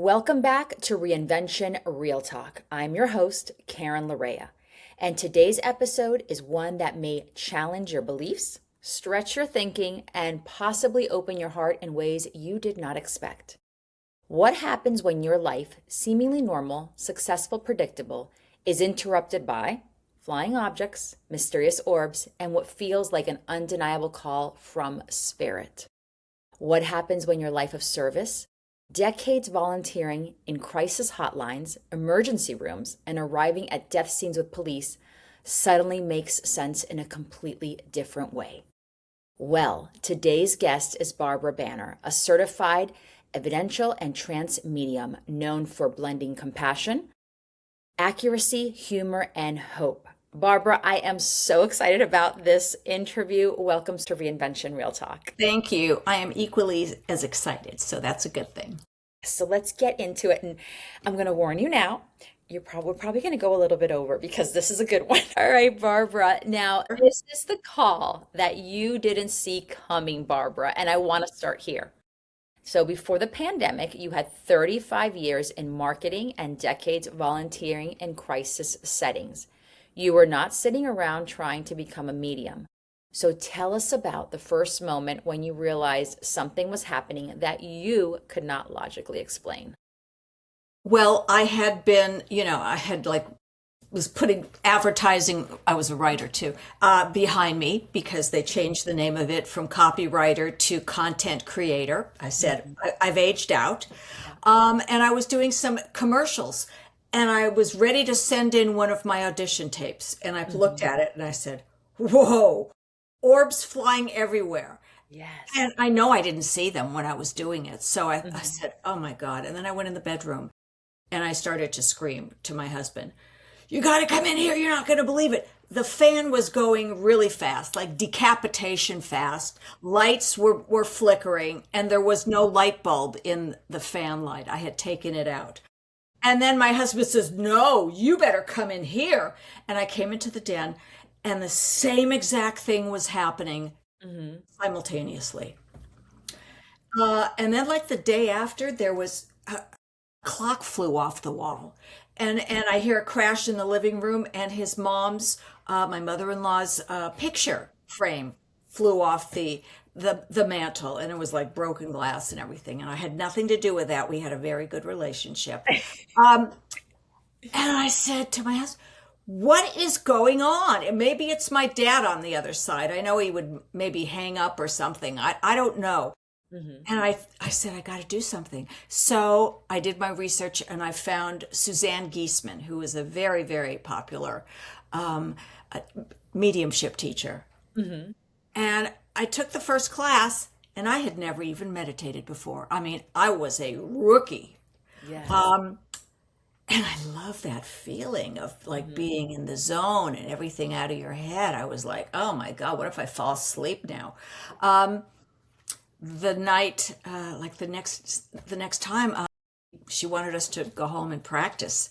Welcome back to Reinvention Real Talk. I'm your host, Karen Larea, and today's episode is one that may challenge your beliefs, stretch your thinking, and possibly open your heart in ways you did not expect. What happens when your life, seemingly normal, successful, predictable, is interrupted by flying objects, mysterious orbs, and what feels like an undeniable call from spirit? What happens when your life of service, decades volunteering in crisis hotlines, emergency rooms, and arriving at death scenes with police suddenly makes sense in a completely different way? Well, today's guest is Barbra Banner, a certified evidential and trance medium known for blending compassion, accuracy, humor, and hope. Barbra, I am so excited about this interview. Welcome to Reinvention Real Talk. Thank you. I am equally as excited, so that's a good thing. So let's get into it. And I'm going to warn you now, we're probably going to go a little bit over because this is a good one. All right, Barbra. Now, this is the call that you didn't see coming, Barbra, and I want to start here. So before the pandemic, you had 35 years in marketing and decades volunteering in crisis settings. You were not sitting around trying to become a medium. So tell us about the first moment when you realized something was happening that you could not logically explain. Well, I had been, was putting advertising, I was a writer too, behind me because they changed the name of it from copywriter to content creator. I said, I've aged out. And I was doing some commercials and I was ready to send in one of my audition tapes. And I looked at it and I said, whoa, orbs flying everywhere. Yes. And I know I didn't see them when I was doing it. So I said, oh my God. And then I went in the bedroom and I started to scream to my husband, you got to come in here. You're not going to believe it. The fan was going really fast, like decapitation fast. Lights were flickering and there was no light bulb in the fan light. I had taken it out. And then my husband says, no, you better come in here. And I came into the den and the same exact thing was happening simultaneously. And then like the day after, there was a clock flew off the wall. And I hear a crash in the living room and his mom's, my mother-in-law's picture frame flew off the mantle and it was like broken glass and everything. And I had nothing to do with that. We had a very good relationship. And I said to my husband, what is going on? And maybe it's my dad on the other side. I know he would maybe hang up or something. I don't know. And I said, I got to do something. So I did my research and I found Suzanne Giesemann, who is a very, very popular mediumship teacher. And I took the first class and I had never even meditated before. I mean, I was a rookie. Yes. And I love that feeling of like being in the zone and everything out of your head. I was like, oh my God, what if I fall asleep now? The night, the next time, she wanted us to go home and practice.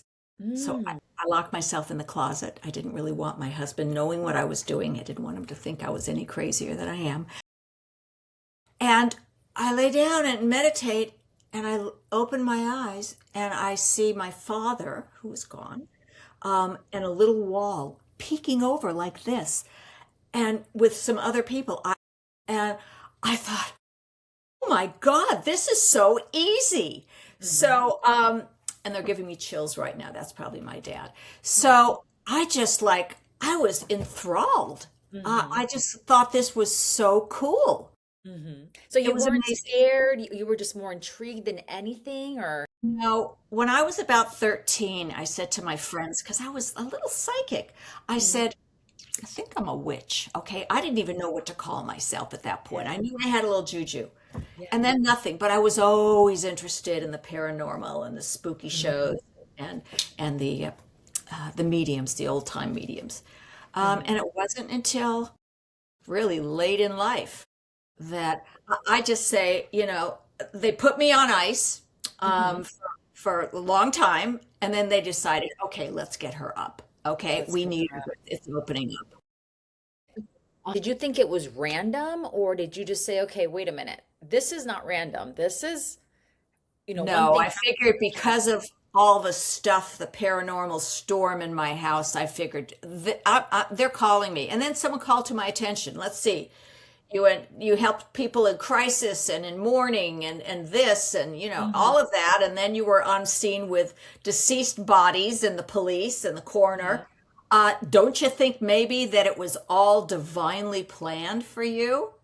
So I locked myself in the closet. I didn't really want my husband knowing what I was doing. I didn't want him to think I was any crazier than I am. And I lay down and meditate and I open my eyes and I see my father, who was gone, and a little wall peeking over like this and with some other people. And I thought, oh my God, this is so easy. So, and they're giving me chills right now. That's probably my dad. So I was enthralled. I just thought this was so cool. So you It was weren't amazing. scared, you were just more intrigued than anything, or? Now, when I was about 13, I said to my friends, because I was a little psychic, I said, I think I'm a witch. Okay. I didn't even know what to call myself at that point. I knew I had a little juju. Yeah. And then nothing, but I was always interested in the paranormal and the spooky shows and the mediums, the old time mediums. And it wasn't until really late in life that I just say, they put me on ice for a long time, and then they decided, okay, let's get her up. Okay, Let's we get need her her. up. It's opening up. Did you think it was random, or did you just say, okay, wait a minute, this is not random. This is One No, thing I figured because of all the stuff, the paranormal storm in my house, I figured they're calling me. And then someone called to my attention. Let's see. You helped people in crisis and in mourning and this and Mhm. all of that, and then you were on scene with deceased bodies and the police and the coroner. Yeah. Don't you think maybe that it was all divinely planned for you?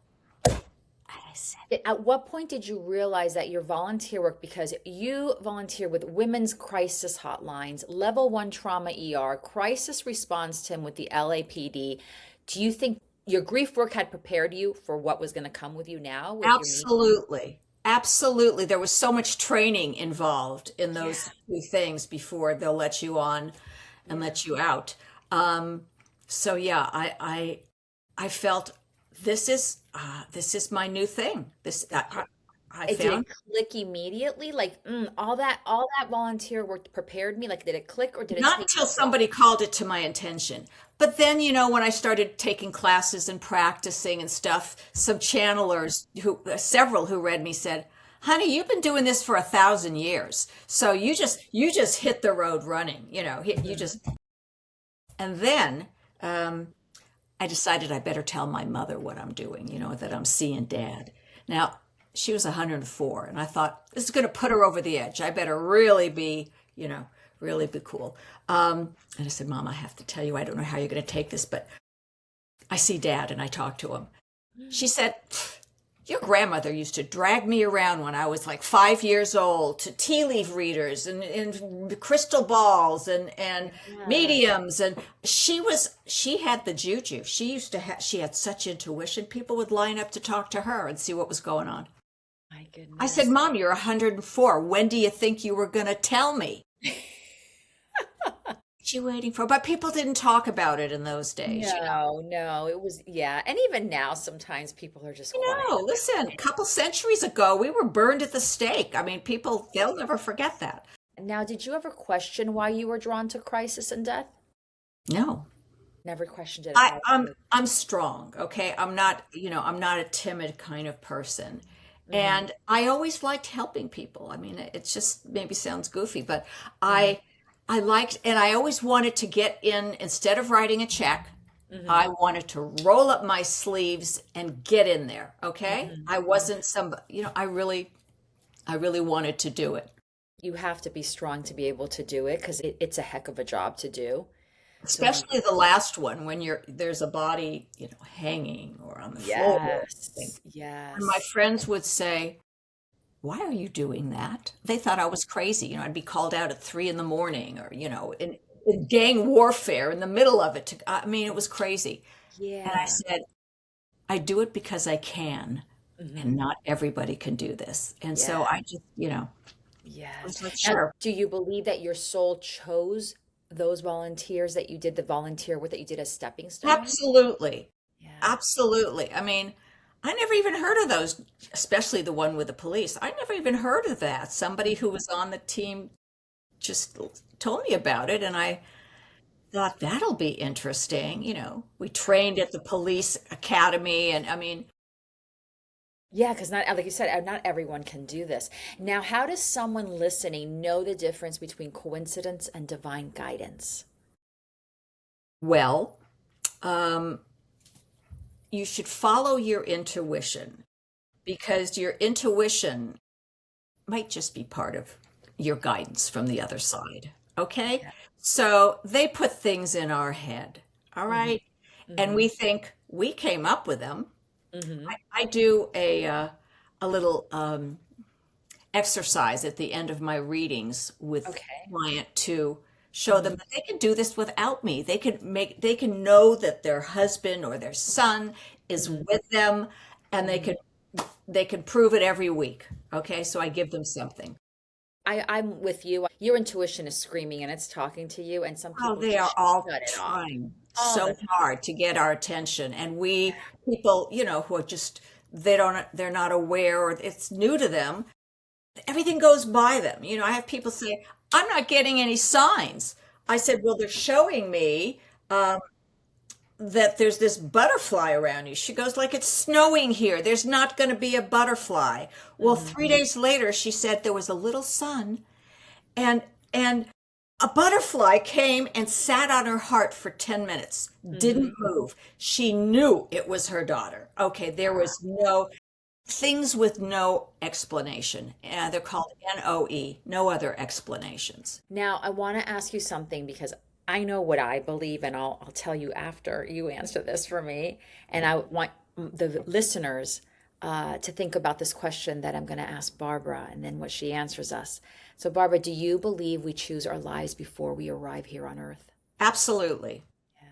I said, At what point did you realize that your volunteer work, because you volunteer with women's crisis hotlines, level one trauma ER, crisis response team with the LAPD, do you think your grief work had prepared you for what was going to come with you now with your medium? absolutely. Absolutely. There was so much training involved in Yeah, those two things before they'll let you on and yeah. let you out. Um, so yeah, I felt this is my new thing. I Did found it click immediately? Like, all that volunteer work prepared me. Like, did it click or did it not take until a while? somebody called it to my attention. But then, when I started taking classes and practicing and stuff, some channelers several who read me said, "Honey, you've been doing this for 1,000 years, so you just hit the road running. You Mhm. just." And then I decided I better tell my mother what I'm doing. That I'm seeing Dad. Now she was 104, and I thought this is going to put her over the edge. I better really be cool. And I said, Mom, I have to tell you, I don't know how you're going to take this, but I see Dad and I talk to him. She said, your grandmother used to drag me around when I was like 5 years old to tea leaf readers and crystal balls and Yeah. mediums. And she had the juju. She had such intuition. People would line up to talk to her and see what was going on. My I said, goodness. Mom, you're 104. When do you think you were going to tell me? She waiting for, but people didn't talk about it in those days. No, no, it was, yeah. And even now, sometimes people are just quiet Listen, a about couple centuries ago, we were burned at the stake. I mean, they'll never forget that. it. Now, did you ever question why you were drawn to crisis and death? No. Never questioned it at I, all. I'm strong, okay? I'm not a timid kind of person. Hmm. And I always liked helping people. I mean, it just maybe sounds goofy, but Hmm. I liked, and I always wanted to get in instead of writing a check. Hmm. I wanted to roll up my sleeves and get in there, okay? Hmm. I wasn't somebody, I really wanted to do it. You have to be strong to be able to do it because it's a heck of a job to do. So you, Especially the last one when there's a body, hanging or on the floor or something. yes, And my yes. friends would say, "Why are you doing that?" They thought I was crazy. I'd be called out at 3 in the morning or, in gang warfare in the middle of it. I mean, it was crazy. And I Yeah. said, I do it because I can, Hmm. and not everybody can do this. And so Yeah. I just, I Yes. was like, Now, sure. do you believe that your soul chose those volunteers that you did the volunteer with that you did as stepping stones? Absolutely. Yeah. Absolutely. I mean, I never even heard of those, especially the one with the police. I never even heard of that. Somebody who was on the team just told me about it, and I thought that'll be interesting. We trained at the police academy, and I mean, Yeah, because not like you said, not everyone can do this. Now, how does someone listening know the difference between coincidence and divine guidance? well, um, you should follow your intuition because your intuition might just be part of your guidance from the other side. Okay? Yeah. So they put things in our head. All Hmm. right? And Hmm. we think we came up with them. Hmm. I do a little exercise at the end of my readings with Okay. client to show them Hmm. that they can do this without me. They can know that their husband or their son is Hmm. with them, and they Hmm. can they can prove it every week. Okay, so I give them something. I'm with you. Your intuition is screaming and it's talking to you, and some Oh, people they are just all shut it off trying all the so time. hard to get our attention, and we people, who are just they're not aware or it's new to them. Everything goes by them. I have people say, "I'm not getting any signs." I said, "Well, they're showing me that there's this butterfly around you. She goes, like, it's snowing here. There's not going to be a butterfly. Well, 3 days later, she said there was a little sun, and a butterfly came and sat on her heart for 10 minutes, didn't move. She knew it was her daughter. Okay, there was no things with no explanation. They're called NOE, no other explanations. Now, I want to ask you something because I know what I believe, and I'll tell you after you answer this for me. And I want the listeners to think about this question that I'm going to ask Barbara and then what she answers us. So, Barbara, do you believe we choose our lives before we arrive here on Earth? Absolutely. Yeah.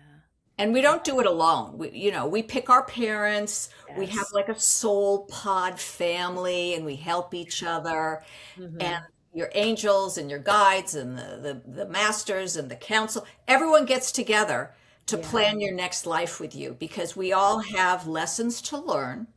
And we don't do it alone. We pick our parents. We have Yes. like a soul pod family, and we help each other. And your angels and your guides and the masters and the council, everyone gets together to Yeah. plan your next life with you, because we all have lessons to learn,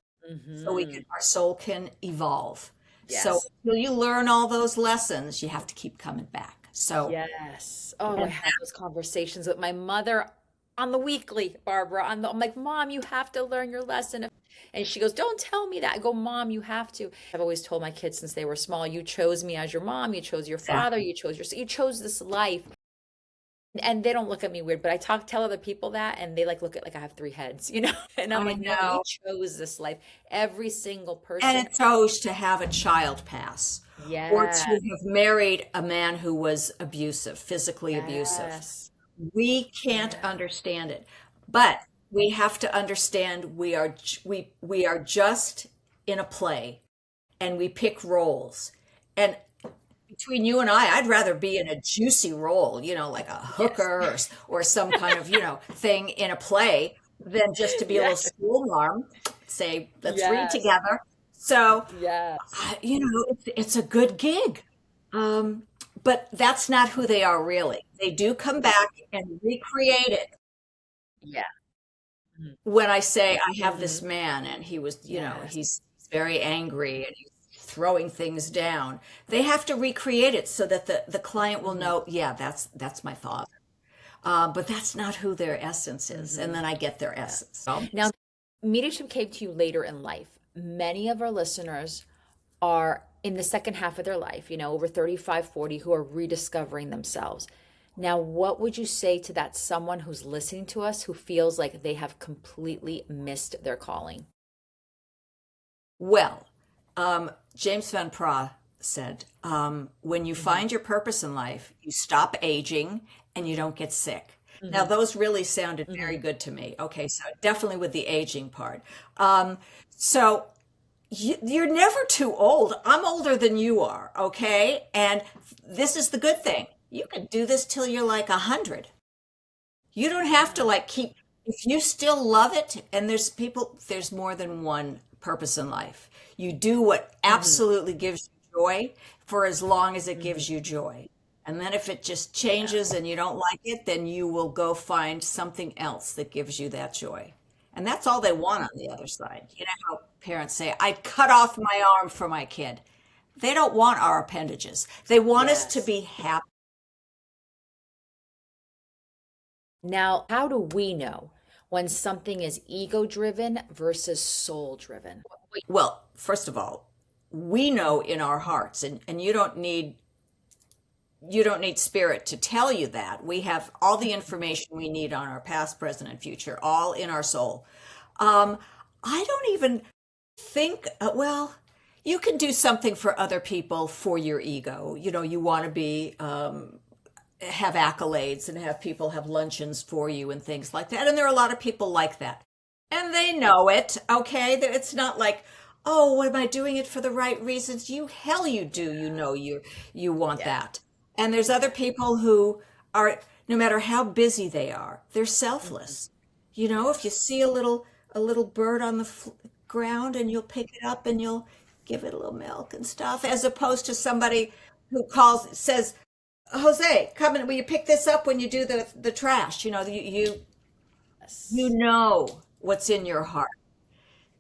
so Hmm. our soul can evolve. So Yes. until you learn all those lessons, you have to keep coming back. So, Yes. Oh, I and have those conversations with my mother on the weekly, Barbara. I'm like, Mom, you have to learn your lesson. And she goes, Don't tell me that. I go, Mom, you have to. I've always told my kids since they were small, you chose me as your mom, you chose your father, exactly. you chose this life. And they don't look at me weird, but tell other people that, and they like look at like I have three heads, you know? And I'm I like, no, we know. chose this life. Every single And person. it's always to have a child pass, or to Yes. have married a man who was abusive, physically abusive. Yes. We can't Yeah. understand it, but we have to understand we are just in a play, and we pick roles. And between you and I'd rather be in a juicy role, like a Yes. hooker, or some kind of, thing in a play, than just to be a little Yes. school marm, say, let's read Yes. together. So, Yes. it's a good gig. Um, but that's not who they are really. They do come back and recreate it. Yeah. Mhm. When I say I have this Mhm. man and he was, Yes. he's very angry and he's throwing things down, they have to recreate it so that the client will Mhm. know, yeah, that's my father. But that's not who their essence is. And Mhm. then I get their Yeah. essence. So, Now, mediumship came to you later in life. Many of our listeners are in the second half of their life, over 35, 40, who are rediscovering themselves. Now, what would you say to that someone who's listening to us who feels like they have completely missed their calling? well, James Van Praagh said, when you Hmm. find your purpose in life, you stop aging and you don't get sick. Now, Hmm. those really sounded Hmm. very good to me. Okay, so definitely with the aging part. So you're never too old. I'm older than you are, okay? And this is the good thing. You can do this till you're like 100. You don't have to Yeah. like keep, if you still love it, and there's more than one purpose in life. You do what Hmm. absolutely gives you joy for as long as it Hmm. gives you joy. And then if it just Yeah. changes and you don't like it, then you will go find something else that gives you that joy. And that's all they want on the other side. You know how parents say, I'd cut off my arm for my kid. They don't want our appendages. They want us to Yes. be happy. Now, how do we know when something is ego driven versus soul driven? Well, first of all, we know in our hearts, and you don't need spirit to tell you that. We have all the information we need on our past, present, and future, all in our soul. Um, I don't even think, well, you can do something for other people for your ego. You want to have accolades and have people have luncheons for you and things like that. And there are a lot of people like that. And they know it, okay? That it's not like, oh, am I doing it for the right reasons? Hell you do. You want Yeah. that. And there's other Yeah. people who are, no matter how busy they are, they're Mhm. selfless. If you Yes. see a little bird on the ground, and you'll pick it up and you'll give it a little milk and stuff, as opposed to somebody who says, Jose, come in. Will you pick this up when you do the trash? You Yes. know what's in your heart.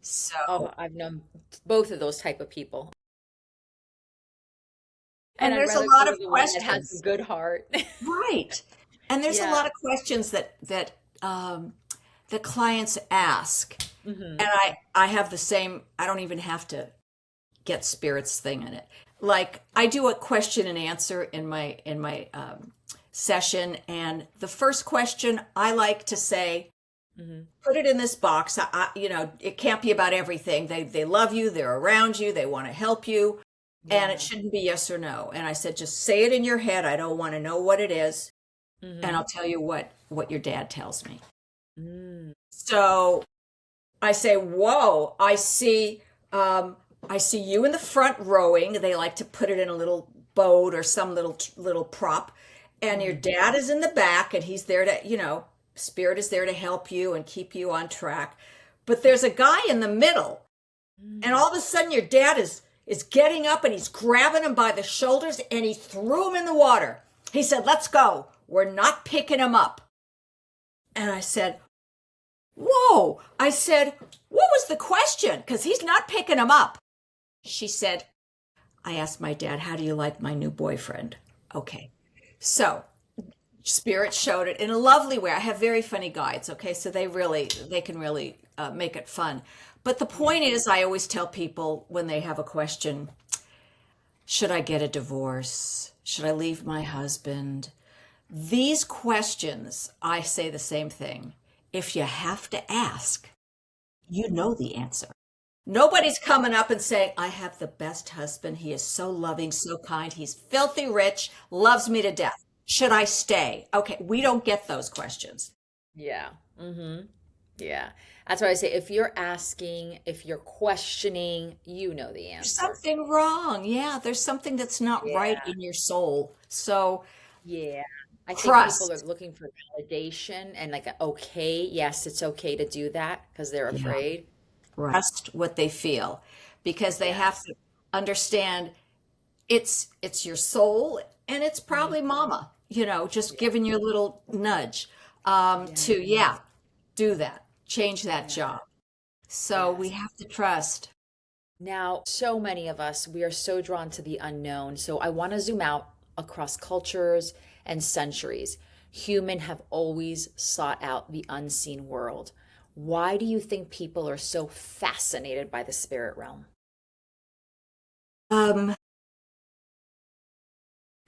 So, Oh, I've known both of those type of people. And and I'd there's a rather go lot to of the one that has the questions, good heart. right? And there's a Yeah. lot of questions that the clients ask. And I have the same, I don't even have to get spirits thing in it. Like I do a question and answer in my session, and the first question I like to say, put it in this box. It can't be about everything. They love you, they're around you, they want to help you, and it shouldn't be yes or no. And I said, just say it in your head. I don't want to know what it is, and I'll tell you what your dad tells me. So I say, whoa, I see you in the front rowing. They like to put it in a little boat or some little prop. And your dad is in the back, and he's there to, spirit is there to help you and keep you on track. But there's a guy in the middle, and all of a sudden your dad is getting up and he's grabbing him by the shoulders, and he threw him in the water. He said, let's go. We're not picking him up. And I said, whoa. I said, what was the question? Because he's not picking him up. She said, I asked my dad, how do you like my new boyfriend? Okay. So Spirit showed it in a lovely way. I have very funny guides. Okay. So they can really make it fun. But the point is, I always tell people when they have a question, should I get a divorce? Should I leave my husband? These questions, I say the same thing. If you have to ask, you know the answer. Nobody's coming up and saying, I have the best husband. He is so loving, so kind. He's filthy rich, loves me to death. Should I stay? Okay, we don't get those questions. Yeah. Yeah. That's why I say if you're asking, if you're questioning, you know the There's answer. something wrong. Yeah, there's something that's not right Yeah. in your soul. So Yeah. I think people are trust. looking for validation and like, okay, yes, it's okay to do that because they're Yeah. afraid. Trust what they feel, because they have Yes. to understand it's your soul, and it's Mhm. probably mama, just Yeah. giving you a little nudge Yeah. to, yeah, do that, change that Yeah. job. So we Yes. have to trust. Now, so many of us, we are so drawn to the unknown. So I want to zoom out across cultures and centuries. Human have always sought out the unseen world. Why do you think people are so fascinated by the spirit realm? Um,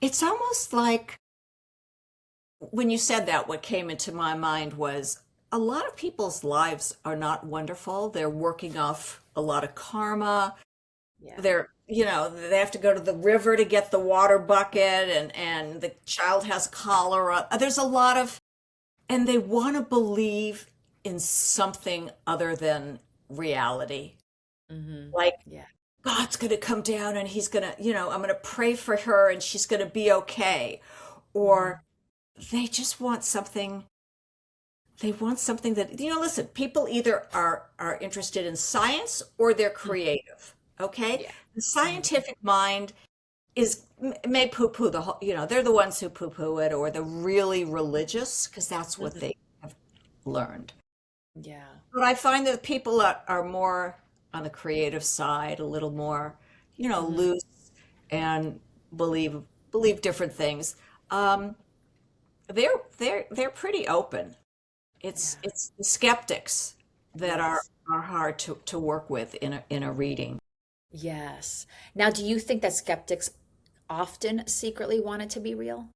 it's almost like when you said that, what came into my mind was a lot of people's lives are not wonderful. They're working off a lot of karma. Yeah. They have to go to the river to get the water bucket, and the child has cholera. There's a lot of, and they want to believe in something other than reality. Mm-hmm. Like Yeah. God's going to come down and he's going to, I'm going to pray for her and she's going to be okay. Mm-hmm. Or they just want something. They want something that, listen, people either are interested in science or they're creative. Okay. Yeah. The Mm-hmm. scientific mind may poo-poo the whole, they're the ones who poo-poo it, or the really religious, because that's what Mm-hmm. they have learned. Yeah. But I find that people are more on the creative side, a little more, Mm-hmm. loose, and believe believe different things. Um, they're pretty open. It's Yeah. it's the skeptics that Yes. are hard to work with in a reading. Yes. Now, do you think that skeptics often secretly want it to be real?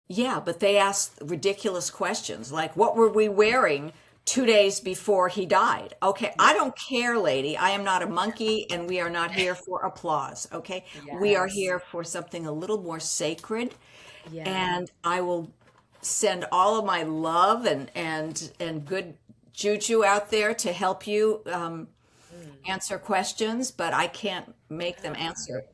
Yeah, but they ask ridiculous questions like, what were we wearing 2 days before he died? Okay, Yeah. I don't care, lady. I am not a monkey, and we are not here for applause. Okay, we are Yes. here for something a little more sacred, Yeah. and I will send all of my love and good juju out there to help you Mm. answer questions, but I can't make them Yeah. answer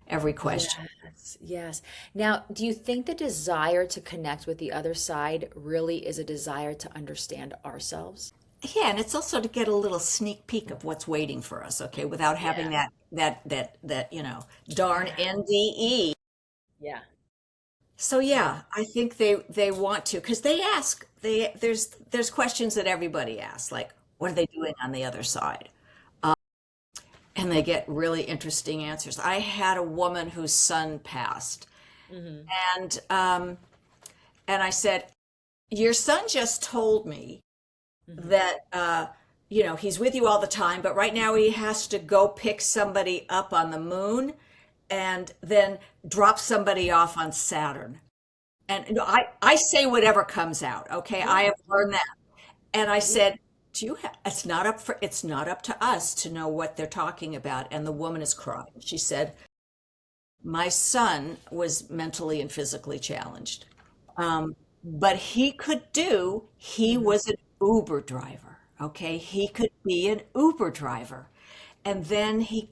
every question. Yes. Yes. Now, do you think the desire to connect with the other side really is a desire to understand ourselves? Yeah, and it's also to get a little sneak peek of what's waiting for us, okay, without having Yeah. that darn Yeah. NDE. Yeah. So Yeah. yeah, I think they want to, because they ask, there's questions that everybody asks, like what are they doing on the other side? And they get really interesting answers. I had a woman whose son passed, Hmm. and I said, your son just told me that he's with you all the time, but right now he has to go pick somebody up on the moon and then drop somebody off on Saturn. And I say whatever comes out, okay? I Yeah. have learned that. And I Yeah. said, "Do you it's not up to us to know what they're talking about." And the woman is crying. She said, "My son was mentally and physically challenged. But he Hmm. was an Uber driver, okay? He could be an Uber driver. And then he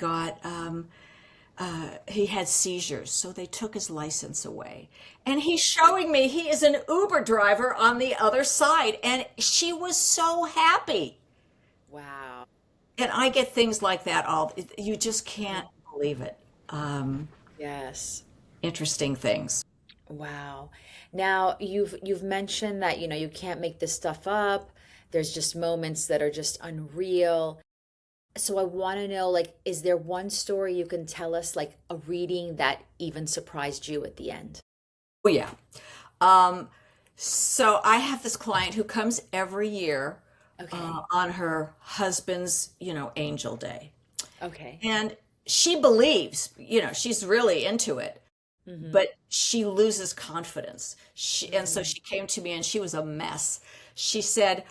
had seizures, so they took his license away. And he's showing me he is an Uber driver on the other side. And she was so happy. Wow. And I get things like that you just can't believe it. Yes. Interesting things. Wow. Now you've mentioned that, you can't make this stuff up. There's just moments that are just unreal. So I want to know, like, is there one story you can tell us, like a reading that even surprised you at the end? Oh, yeah. Um, so I have this client who comes every year Okay. on her husband's, angel day. Okay. And she believes, she's really into it, Mm-hmm. but she loses confidence. And so Mm-hmm. she came to me and she was a mess. She said,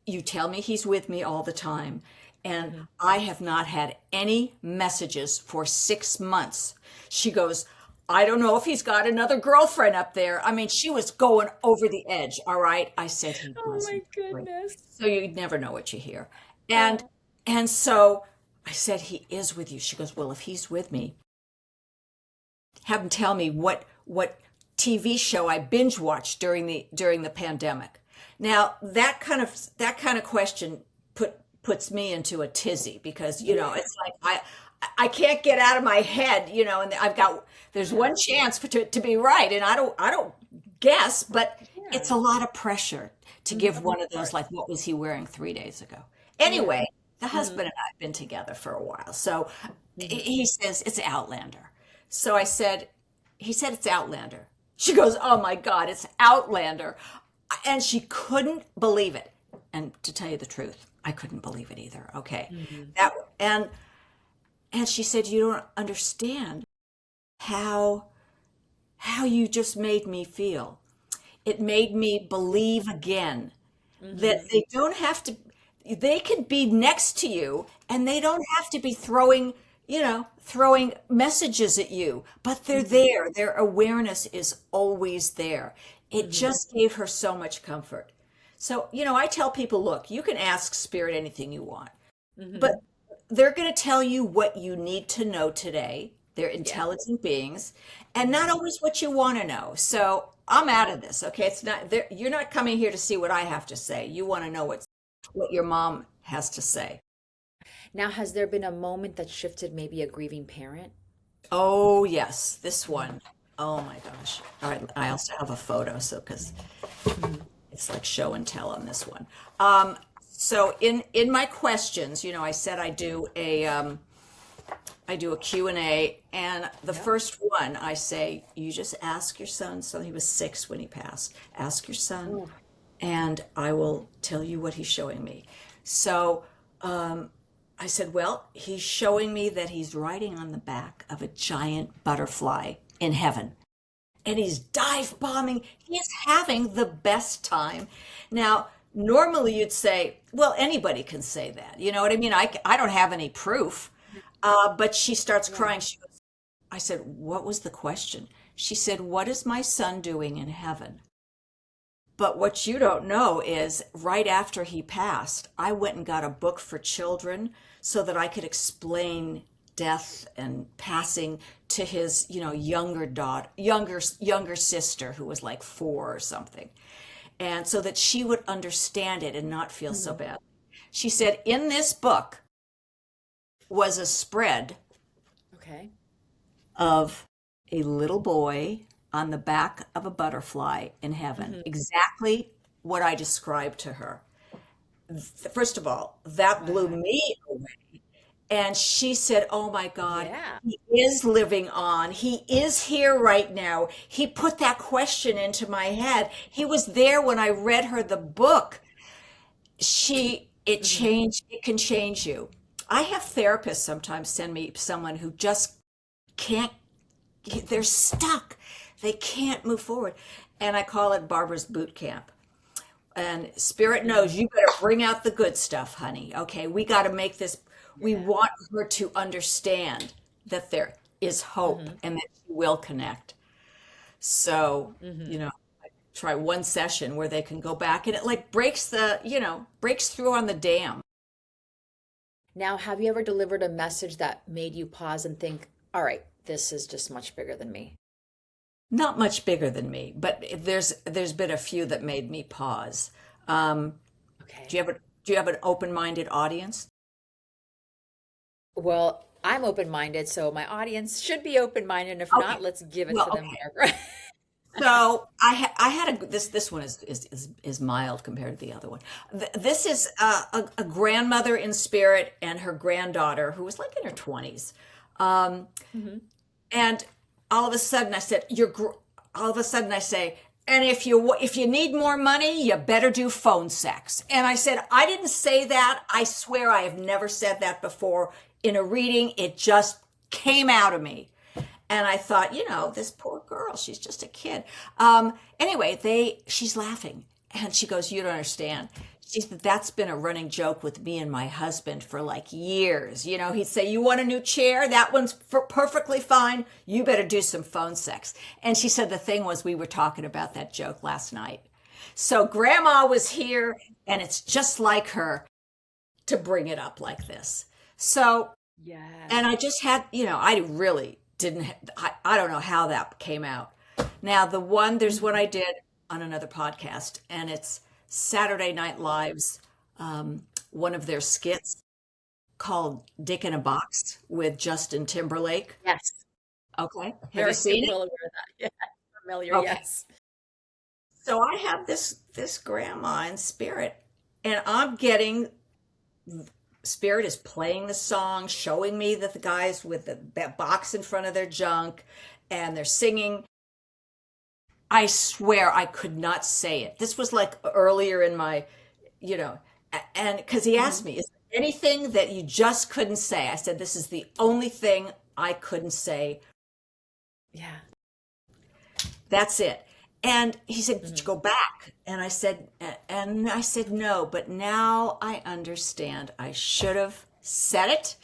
"You tell me he's with me all the time, and Mm-hmm. I have not had any messages for 6 months." She goes, "I don't know if he's got another girlfriend up there." I mean, she was going over the edge. All right. I said, "He Oh my doesn't." Right. goodness. So you never know what you hear. And Oh. and so I said, "He is with you." She goes, "Well, if he's with me, have him tell me what TV show I binge watched during the pandemic." Now that kind of question puts me into a tizzy because Yeah. it's like I can't get out of my head, and there's Yeah. one chance to be right, and I don't guess, but it's Yeah. a lot of pressure to give Of one of those, course. like, what was he wearing 3 days ago? Yeah. Anyway, the Mm-hmm. husband and I have been together for a while, so Mm-hmm. he says it's Outlander. So he said it's Outlander. She goes, "Oh my God, it's Outlander." And she couldn't believe it. And to tell you the truth, I couldn't believe it either. Okay. Mm-hmm. That and she said, "You don't understand how you just made me feel. It made me believe again that Mm-hmm. they could be next to you and they don't have to be throwing messages at you, but they're Mm-hmm. there. Their awareness is always there." It Mm-hmm. just gave her so much comfort. So, I tell people, look, you can ask spirit anything you want, but Mm-hmm. they're going to tell you what you need to know today. They're Yeah. intelligent beings and not Mm-hmm. always what you want to know. So I'm out of this. Okay. You're not coming here to see what I have to say. You want to know what your mom has to say. Now, has there been a moment that shifted maybe a grieving parent? Oh, yes. This Mm-hmm. one. Oh my gosh. All right. I also have a photo. So, because Mm-hmm. it's like show and tell on this one. So in my questions, I said I do a Q&A, and the Yep. first one I say, you just ask your son. So he was 6 when he passed. Ask your son, Oh. and I will tell you what he's showing me. So I said, well, he's showing me that he's riding on the back of a giant butterfly in heaven. And he's dive bombing. He is having the best time. Now, normally you'd say, well, anybody can say that. You know what I mean? I don't have any proof. But she starts Yeah. crying. I said, what was the question? She said, what is my son doing in heaven? But what you don't know is right after he passed, I went and got a book for children so that I could explain death and passing to his, younger daughter, younger sister who was like 4 or something. And so that she would understand it and not feel so Mm-hmm. bad. She said, in this book was a spread Okay. of a little boy on the back of a butterfly in heaven. Mm-hmm. Exactly what I described to her. First of all, that blew Wow. me away. And she said, "Oh my God, Yeah. he is living on. He is here right now. He put that question into my head. He was there when I read her the book." It it can change you. I have therapists sometimes send me someone who just can't, they're stuck. They can't move forward. And I call it Barbara's boot camp. And Spirit knows you better bring out the good stuff, honey. Okay, we got to make this, we Yeah. want her to understand that there is hope Hmm. and that she will connect. So, Hmm. you know, try one session where they can go back and it like breaks the, breaks through on the dam. Now, have you ever delivered a message that made you pause and think, all right, this is just much bigger than me? Not much bigger than me, but there's been a few that made me pause. Um, do Okay. you have a do you have an open-minded audience? Well, I'm open-minded, so my audience should be open-minded. If Okay. not, let's give it Well, to them, okay. Barbara. So I had this one is mild compared to the other one. This is a grandmother in spirit and her granddaughter who was like in her 20s. Um, Hmm. and all of a sudden I said, all of a sudden I say, and if you need more money, you better do phone sex. And I said, I didn't say that. I swear I have never said that before in a reading. It just came out of me. And I thought, this poor girl, she's just a kid. Anyway, she's laughing and she goes, you don't understand. She said, that's been a running joke with me and my husband for like years. He'd say, you want a new chair? That one's perfectly fine. You better do some phone sex. And she said, the thing was, we were talking about that joke last night. So grandma was here and it's just like her to bring it up like this. So and I Yes. just had, I really didn't, I don't know how that came out. Now, there's one Hmm. I did on another podcast, and it's Saturday Night Live's, one of their skits called Dick in a Box with Justin Timberlake. Yes. Okay. Have you Very seen it? well aware of that. Yeah. Familiar. Okay. Yes. So I have this grandma in spirit, and I'm getting Spirit is playing the song, showing me that the guys with that box in front of their junk and they're singing. I swear I could not say it. This was like earlier in my, you know, and because he Hmm. asked me, is there anything that you just couldn't say? I said, this is the only thing I couldn't say. Yeah. That's it. And he said, did you Hmm. go back? And I said, no, but now I understand. I should have said it.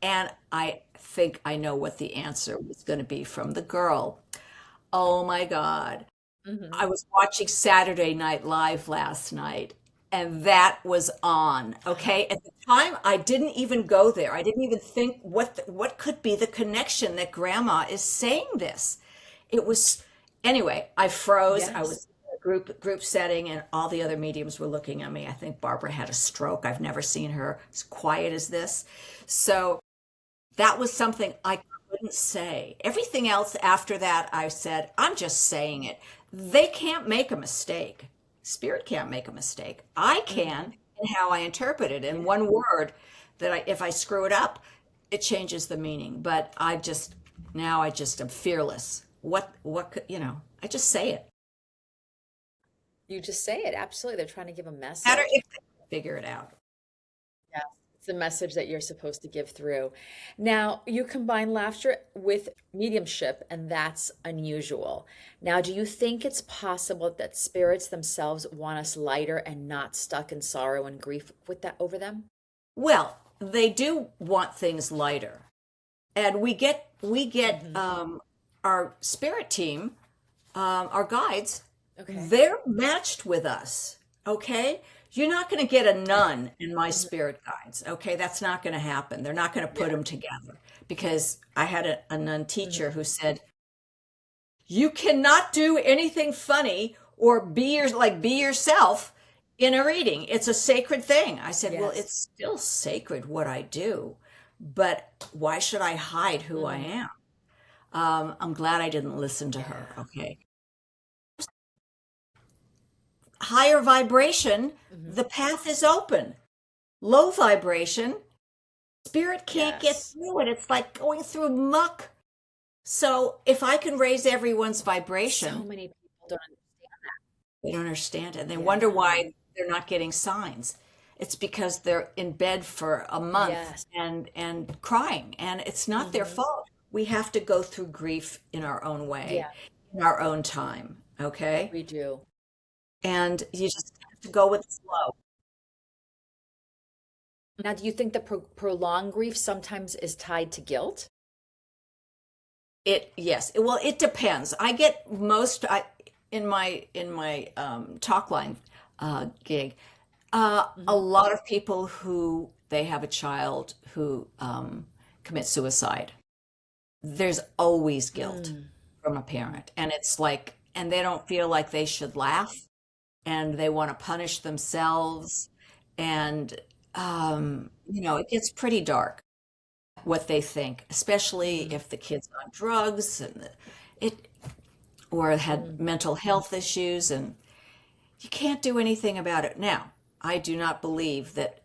And I think I know what the answer was going to be from the girl. Oh my God. Hmm. I was watching Saturday Night Live last night and that was on. Okay. At the time, I didn't even go there. I didn't even think what could be the connection that grandma is saying this. It was, anyway, I froze. I Yes. was in a group setting and all the other mediums were looking at me. I think Barbara had a stroke. I've never seen her as quiet as this. So that was something I couldn't say. Everything else after that, I said, I'm just saying it. They can't make a mistake. Spirit can't make a mistake. I Hmm. can in how I interpret it. And Yeah. one word if I screw it up, it changes the meaning. But now I just am fearless. I just say it. You just say it. Absolutely. They're trying to give a Matter message. if they figure it out. Yes. It's the message that you're supposed to give through. Now, you combine laughter with mediumship, and that's unusual. Now, do you think it's possible that spirits themselves want us lighter and not stuck in sorrow and grief with that over them? Well, they do want things lighter. And we get Hmm. our spirit team, our guides, Okay. they're matched with us. Okay, you're not going to get a nun in my Hmm. spirit guides. Okay, that's not going to happen. They're not going to put Yeah. them together because I had a nun teacher Hmm. who said you cannot do anything funny or be yourself in a reading. It's a sacred thing. I said, well, Yes. it's still sacred what I do, but why should I hide who I Hmm. am? I'm glad I didn't listen to her. Yeah. Okay. Higher vibration, Hmm. the path is open. Low vibration, spirit can't get Yes. through it. It's like going through muck. So if I can raise everyone's So vibration, many people don't understand. they don't understand it. And they wonder Yeah. why they're not getting signs. it's because they're in bed for a month Yes. and crying, and it's not their fault. We have to go through grief in our own way, Yeah, in our own time, okay? we do. And you just have to go with the flow. Now, do you think that prolonged grief sometimes is tied to guilt? Yes. Well, it depends. I get most in my talk line gig, a Hmm. lot of people who they have a child who commits suicide. There's always guilt Mm. from a parent, and it's like, and they don't feel like they should laugh, and they want to punish themselves, and it gets pretty dark what they think, especially Hmm. if the kid's on drugs it or had Mm. mental health issues, and you can't do anything about it. Now, I do not believe that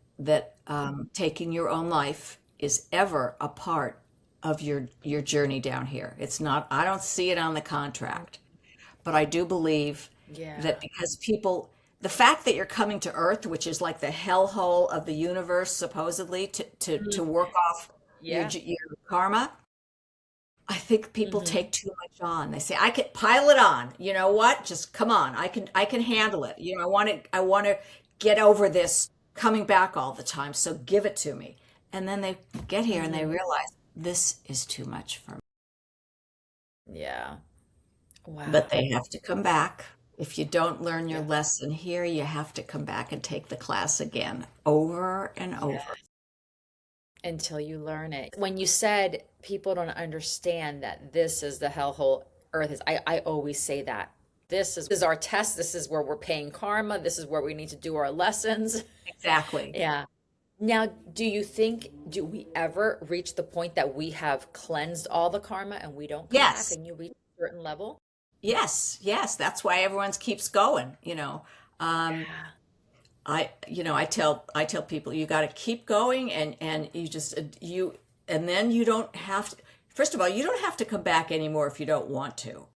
taking your own life is ever a part of your journey down here. It's not. I don't see it on the contract, but I do believe that Yeah. because people, the fact that you're coming to Earth, which is like the hellhole of the universe, supposedly to Mm. work off Yeah. your karma, I think people Hmm. take too much on. They say, I can pile it on. You know what? Just come on. I can handle it. I want to get over this coming back all the time. So give it to me. And then they get here and they Hmm. realize this is too much for me. Yeah. But Wow. they have to come back. If you don't learn your Yeah. lesson here, you have to come back and take the class again over and Yeah. over. Until you learn it. When you said people don't understand that this is the hellhole Earth is, I always say that. This is our test. This is where we're paying karma. This is where we need to do our lessons. Exactly. Yeah. Now, do you think, do we ever reach the point that we have cleansed all the karma and we don't come back Yes. and you reach a certain level? Yes. Yes. That's why everyone keeps going. Um, Yeah. I tell people you got to keep going, and you just you and then you don't have to, first of all, you don't have to come back anymore if you don't want to.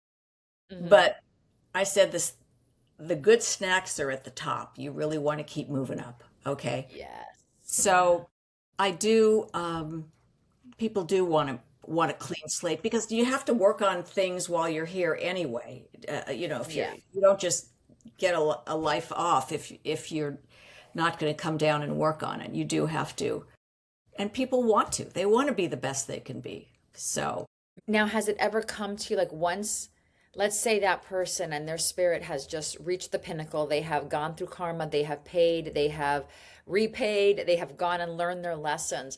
Hmm. But I said this, the good snacks are at the top. You really want to keep moving up, okay? Yes. Yeah. So I do people do want a clean slate because you have to work on things while you're here anyway. If Yeah. you don't just get a life off if you're not going to come down and work on it. You do have to. And people want to. They want to be the best they can be. So, Now, has it ever come to you like once, let's say that person and their spirit has just reached the pinnacle, they have gone through karma, they have paid, they have repaid, they have gone and learned their lessons.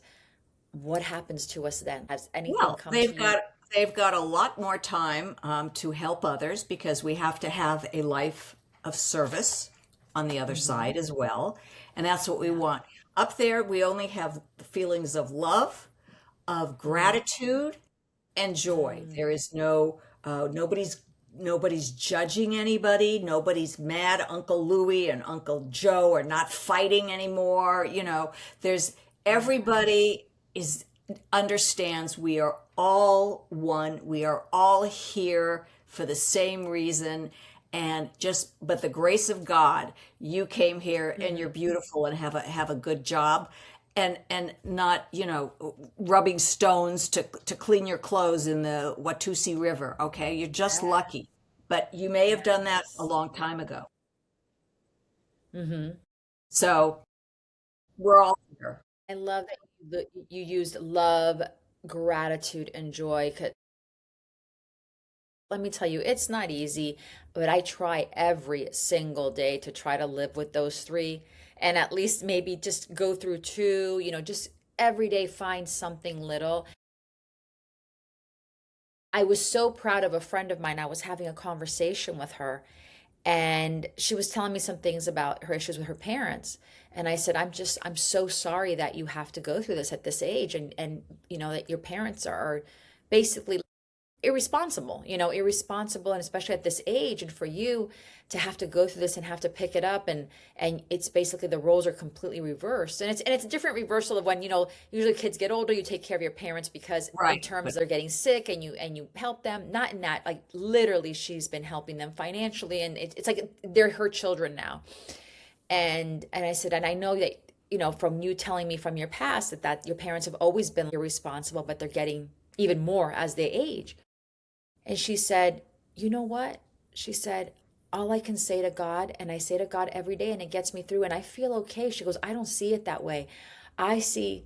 What happens to us then? Has anything well, come to you? they've got a lot more time to help others because we have to have a life of service on the other Hmm. side as well, and that's what we Yeah. want. Up there, we only have the feelings of love, of Mm. gratitude, and joy. Mm. There is nobody's judging anybody. Nobody's mad. Uncle Louie and Uncle Joe are not fighting anymore. There's Yes. everybody is understands we are all one. We are all here for the same reason. And just but the grace of God, you came here and Hmm. you're beautiful and have a good job and not rubbing stones to clean your clothes in the Watusi River. Okay, you're just lucky, but you may have done that a Yes. long time ago. Hmm. So we're all here. I love that you used love, gratitude, and joy. 'Cause let me tell you, it's not easy, but I try every single day to try to live with those three and at least maybe just go through two, just every day find something little. I was so proud of a friend of mine. I was having a conversation with her and she was telling me some things about her issues with her parents. And I said, I'm so sorry that you have to go through this at this age and that your parents are basically irresponsible, and especially at this age, and for you to have to go through this and have to pick it up, and it's basically the roles are completely reversed, and it's a different reversal of when usually kids get older, you take care of your parents because in Right, terms but they're getting sick and you help them, not in that, like, literally she's been helping them financially, and it's like they're her children now. And I said, and I know that from you telling me from your past that your parents have always been irresponsible, but they're getting even more as they age. And she said, you know what? She said, all I can say to God, and I say to God every day, and it gets me through, and I feel okay. She goes, I don't see it that way. I see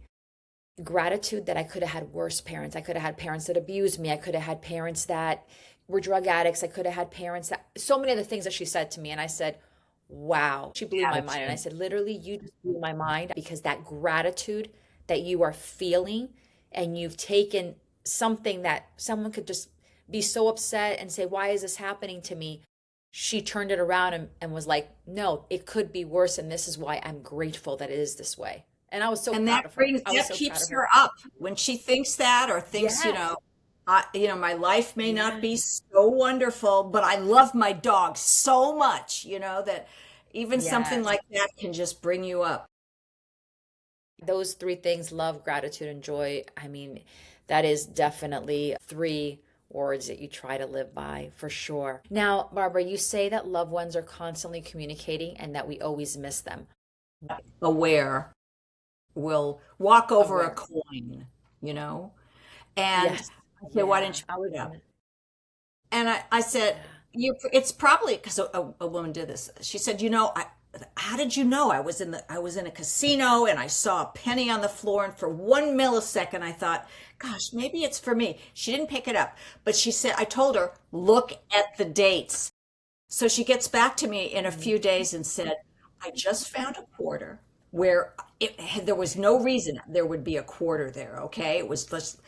gratitude that I could have had worse parents. I could have had parents that abused me. I could have had parents that were drug addicts. I could have had parents that, so many of the things that she said to me. And I said, wow, she blew my mind. And I Attitude. said, literally, you just blew my mind, because that gratitude that you are feeling, and you've taken something that someone could just be so upset and say, why is this happening to me? She turned it around and was like, no, it could be worse. And this is why I'm grateful that it is this way. And I was so And proud of her. I was that so proud keeps of her. her up when she thinks that, or thinks, Yes. my life may not Yeah. be so wonderful, but I love my dog so much, that even something Yes. like that can just bring you up. Those three things, love, gratitude, and joy. I mean, that is definitely three words that you try to live by for sure. Now, Barbara, you say that loved ones are constantly communicating and that we always miss them. Aware will walk over a Aware. coin, you know, and Yes. I said, why didn't Yeah. you I pick was it up? gonna, And I said, yeah. it's probably because a woman did this. She said, how did you know I was in a casino and I saw a penny on the floor, and for 1 millisecond I thought, gosh, maybe it's for me. She didn't pick it up, but she said, I told her, look at the dates. So she gets back to me in a Mhm. few days and said, I just found a quarter where there was no reason there would be a quarter there. Okay. It was just,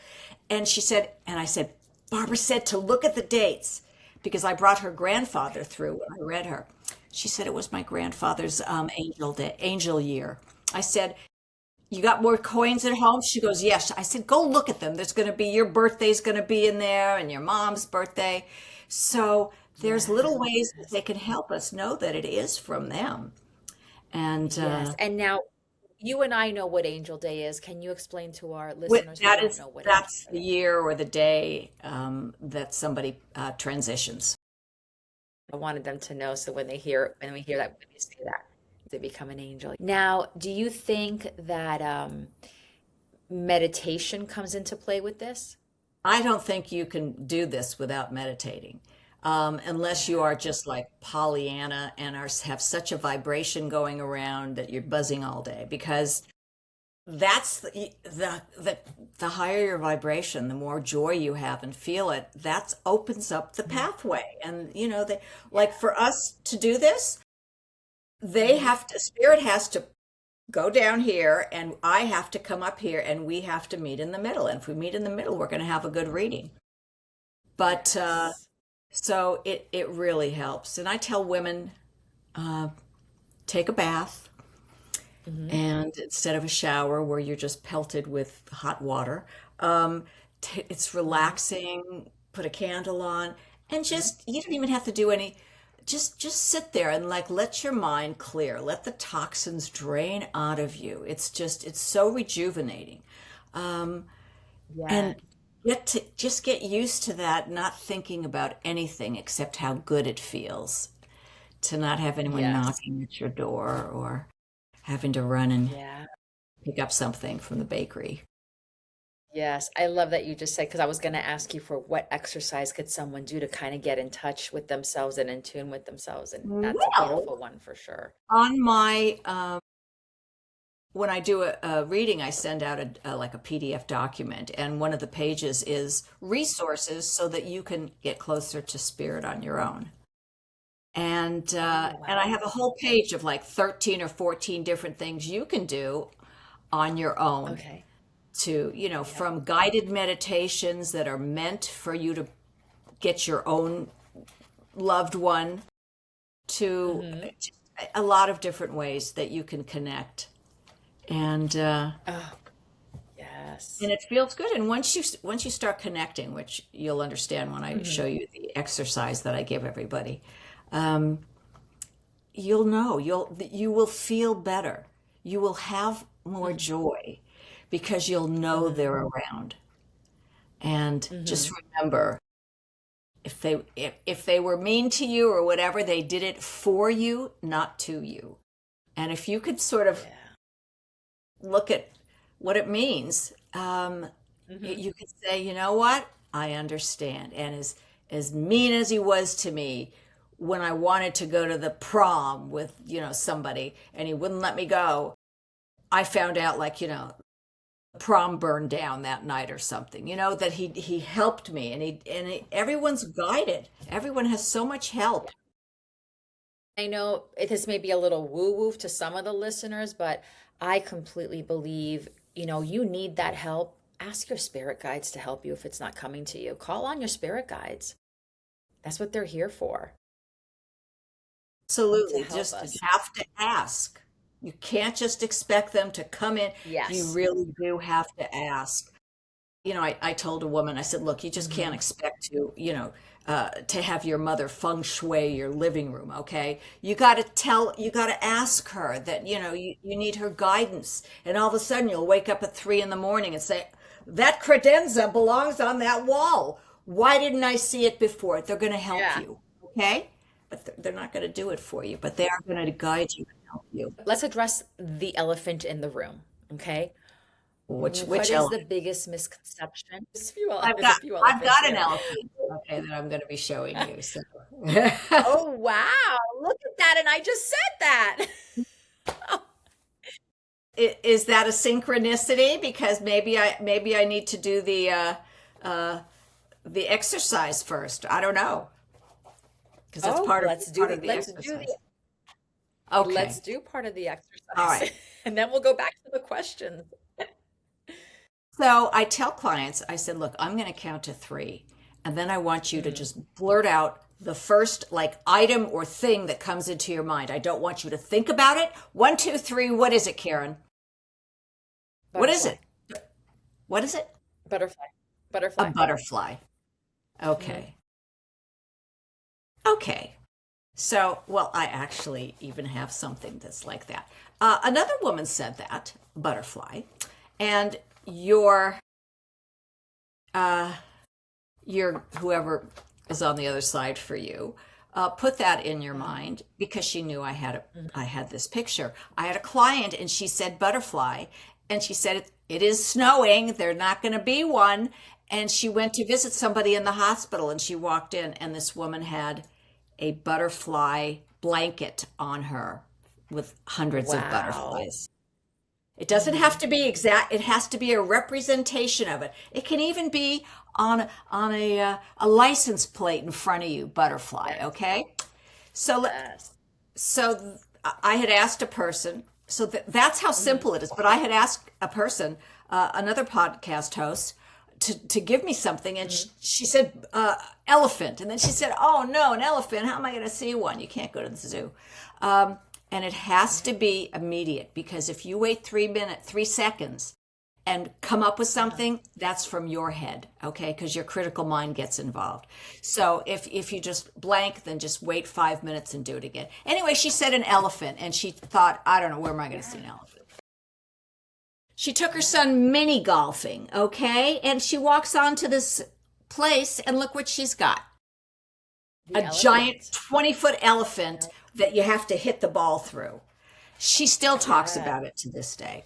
and she said, and I said, Barbara said to look at the dates, because I brought her grandfather through when I read her. She said it was my grandfather's angel year. I said, you got more coins at home? She goes, yes. I said, go look at them. There's going to be, your birthday's going to be in there, and your mom's birthday. So there's little ways that Yes. they can help us know that it is from them. And Yes. And now you and I know what Angel Day is. Can you explain to our listeners who don't know what Angel that's Day the is? year or the day that somebody transitions. I wanted them to know, so when we hear that, when you say that, they become an angel. Now, do you think that meditation comes into play with this? I don't think you can do this without meditating, unless you Yeah. are just like Pollyanna and have such a vibration going around that you're buzzing all day. Because that's the higher your vibration, the more joy you have and feel it. That opens up the Mhm. pathway. And like Yeah. for us to do this, Hmm. spirit has to go down here, and I have to come up here, and we have to meet in the middle. And if we meet in the middle, we're going to have a good reading. But Yes. so it really helps. And I tell women, uh, take a bath, Hmm. and instead of a shower where you're just pelted with hot water, um, it's Hmm. relaxing. Put a candle on, and Hmm. just, you don't even have to do any. Just sit there and like let your mind clear. Let the toxins drain out of you. It's so rejuvenating. Um, Yeah. and get used to that, not thinking about anything except how good it feels to not have anyone Yes. knocking at your door or having to run and Yeah. pick up something from the bakery. Yes. I love that you just said, because I was going to ask you for what exercise could someone do to kind of get in touch with themselves and in tune with themselves. And that's a Well, beautiful one for sure. on my when I do a reading, I send out like a PDF document, and one of the pages is resources so that you can get closer to spirit on your own. Oh, And I wow. have a whole page of like 13 or 14 different things you can do on your own, Okay. to, Yep. from guided meditations that are meant for you to get your own loved one, to Hmm. a lot of different ways that you can connect. And Oh, yes. and it feels good. And once you start connecting, which you'll understand when I show Hmm. you the exercise that I give everybody, um, you'll know, you will feel better. You will have more Hmm. joy because you'll know Hmm. they're around. And just Hmm. remember, if they were mean to you or whatever, they did it for you, not to you. And if you could sort of Yeah. look at what it means, you could say, you know what? I understand. And as mean as he was to me when I wanted to go to the prom with, somebody and he wouldn't let me go, I found out like, the prom burned down that night or something, that he helped me everyone's guided. Everyone has so much help. I know this may be a little woo-woo to some of the listeners, but I completely believe, you need that help. Ask your spirit guides to help you if it's not coming to you. Call on your spirit guides. That's what they're here for, to Absolutely. help Just us. have to ask. You can't just expect them to come in. You Yes. really do have to ask. I told a woman, I said, look, you just can't Hmm. expect to have your mother feng shui your living room, okay? You got to ask her that, you need her guidance. And all of a sudden you'll wake up at 3 in the morning and say, that credenza belongs on that wall. Why didn't I see it before? They're going to help Yeah. you, okay? But they're not going to do it for you, but they are going to guide you and help you. Let's address the elephant in the room, okay? Which What is the elephant? biggest misconception? I've There's a got few I've elephants got an here. elephant, okay, that I'm going to be showing you. So, Oh, wow. Look at that. And I just said that. is that a synchronicity? Because maybe I need to do uh, the exercise first. I don't know because that's Oh, part of part of the let's do the exercise. Okay, let's do part of the all exercise. right. And then we'll go back to the questions. So I tell clients, I said, look, I'm going to count to three, and then I want you to Mm, just blurt out the first like item or thing that comes into your mind. I don't want you to think about it. One, two, three. What is it, Karen? What is butterfly. it? What is it? Butterfly. A Butterfly. butterfly. Hmm. Okay. Okay. So, well, I actually even have something that's like that. Another woman said that, butterfly, and your uh, your whoever is on the other side for you put that in your Hmm. mind because she knew I Hmm. had this picture. I had a client and she said butterfly, and she said it is snowing. They're not going to be one. And she went to visit somebody in the hospital, and she walked in, and this woman had a butterfly blanket on her with hundreds of Wow. butterflies. It doesn't have Hmm. to be exact. It has to be a representation of it. It can even be on a license plate in front of you, butterfly. Yes. Okay. So Yes. so I had asked a person. So that's how Hmm. simple it is. But I had asked a person, another podcast host, to give me something, and Hmm. she said elephant, and then she said, "Oh no, an elephant! How am I going to see one? You can't go to the zoo." And it has to be immediate because if you wait 3 minutes, 3 seconds, and come up with Uh-huh. something, that's from your head, okay? Because your critical mind gets involved. So if you just blank, then just wait 5 minutes and do it again. Anyway, she said an elephant, and she thought, I don't know, where am I going to see an Yeah. elephant? She took her Yeah. son mini golfing, okay? And she walks onto this place, and look what she's got, The a giant elephant. 20-foot elephant Yep. that you have to hit the ball through. She still talks Yeah. about it to this day.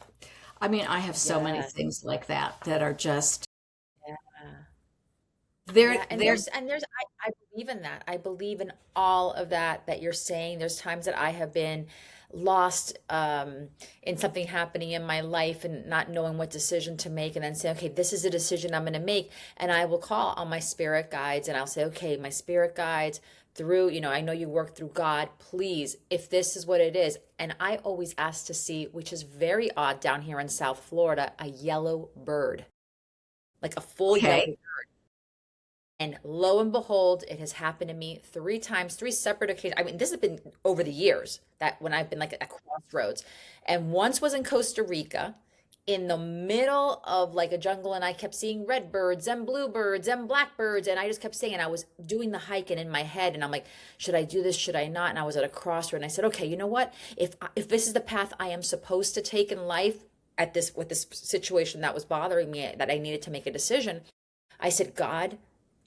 I mean, I have so many Yes. things like that that are just Yeah. they're Yeah, and they're I believe in that. I believe in all of that you're saying. There's times that I have been lost in something happening in my life and not knowing what decision to make, and then say, okay, this is a decision I'm going to make, and I will call on my spirit guides, and I'll say, okay, my spirit guides, through, I know you work through God, please, if this is what it is. And I always ask to see, which is very odd down here in South Florida, a yellow bird, like a full yellow. okay. And lo and behold, it has happened to me three times, three separate occasions. I mean, this has been over the years that when I've been like at crossroads. And once was in Costa Rica in the middle of like a jungle, and I kept seeing red birds and bluebirds and blackbirds. And I just kept saying, and I was doing the hike and in my head, and I'm like, should I do this? Should I not? And I was at a crossroad, and I said, okay, you know what? If this is the path I am supposed to take in life at this with this situation that was bothering me, that I needed to make a decision, I said, God,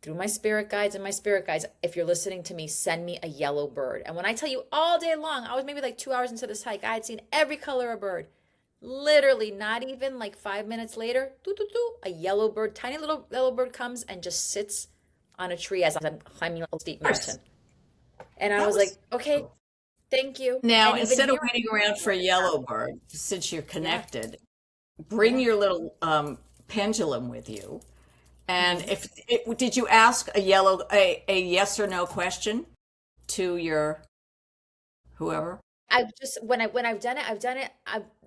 through my spirit guides and my spirit guides, if you're listening to me, send me a yellow bird. And when I tell you all day long, I was maybe like 2 hours into this hike, I had seen every color of bird. Literally, not even like 5 minutes later, doo, doo, doo, a yellow bird, tiny little yellow bird comes and just sits on a tree as I'm climbing a steep Of course. mountain. And I That was was like, okay, thank you. now And even instead of here, waiting around for a yellow bird, since you're yeah, connected, bring yeah. your little pendulum with you. And Hmm. if did you ask a yes or no question to your whoever? I've just when I've done it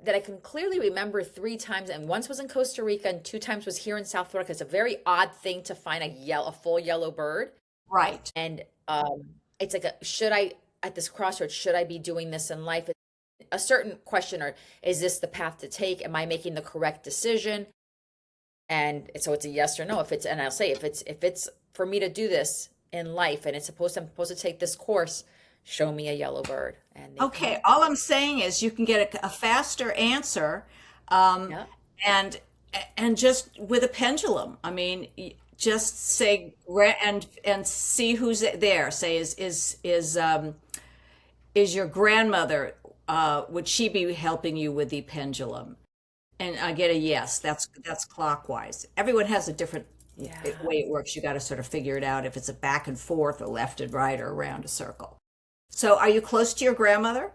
that I can clearly remember three times, and once was in Costa Rica, and two times was here in South Florida. 'Cause it's a very odd thing to find a full yellow bird, Right. and it's like should I at this crossroads should I be doing this in life? A certain question, or is this the path to take? Am I making the correct decision? And so it's a yes or no. If it's and I'll say if it's for me to do this in life, and I'm supposed to take this course, show me a yellow bird, and they Okay. come. All I'm saying is you can get a faster answer, um, Yeah. and just with a pendulum. I mean, just say and see who's there. Say is your grandmother, would she be helping you with the pendulum? And I get a yes. That's clockwise. Everyone has a different Yeah. way it works. You got to sort of figure it out if it's a back and forth or left and right or around a circle. So, are you close to your grandmother?